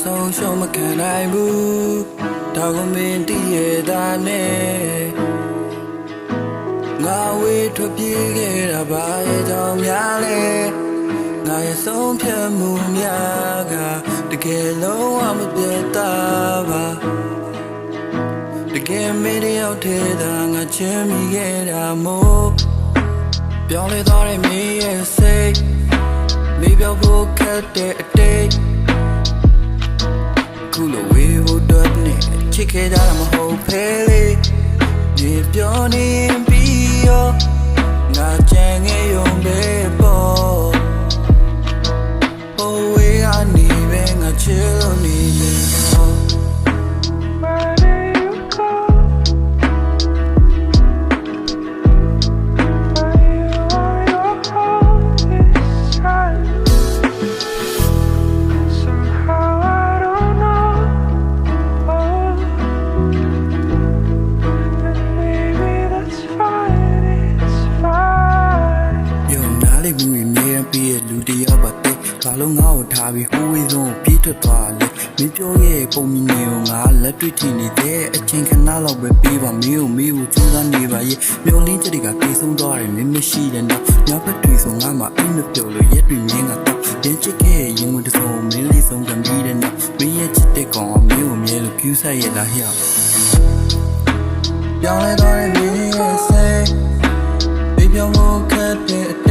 ဆုံးရှုံးမခံနိုင်ဘူးဒါကိုမင်းတည်ရတာနဲ့ငါဝေးထွက်ပြေးခဲ့တာဘာရဲ့ကြောင့်များလဲငါရဲ့ဆုံးဖြတ်မှုများကတကယ်လုံးဝမပြတ်သားပါတကယ်မင်းတယောက်တည်းသာငါချမ်းမိခဲ့တာမို့ပြောင်းလဲသွားတဲ့မင်းရဲ့စိတ်မေးပြောဖို့ခက်တဲ့အတိတ်ခုလိုဝေးဖို့တော့နဲ့ချစ်ခဲ့ကြတာမဟုတ်ဖဲလေဒီပြောနေရင်ပြီးရောငါကြံခဲ့ရုံပဲပေါ့ဟိုဝေးကနေပဲငါချစ်လို့နေနေတော့လူတယောက်ပါတဲ့ဘာလို့ငါ့ကိုထားပြီးဟိုးဝေးဆုံးပြေးထွက်သွားလဲမင်းပြောရဲ့ပုံမြင်နေကိုငါလက်တွေ့ထင်နေတဲ့အချိန်ခဏလောက်ပဲပြေးပါမင်းကိုမေးဖို့ကြိုးစားနေပါရဲ့မျောလင်းချက်တွေကပြေးဆုံးသွားတယ်မင်းမရှိတဲ့နောက်ညဘက်တွေဆိုငါမှအိမ်မပြောလို့ရက်တွေမြင်ကတော့တင်းချစ်ခဲ့ရင်ဝင်တစုံမင်းလေးဆုံးကံပြီးတဲ့နောက်မင်းရဲ့ချစ်တဲ့ကောင်မင်းကိုမြဲလို့ကျူးဆိုင်ရလားဟဲ့ပြောင်းလဲသွားတဲ့မင်းရဲ့စိတ်ပြေးပြောင်းဖို့ခက်တဲ့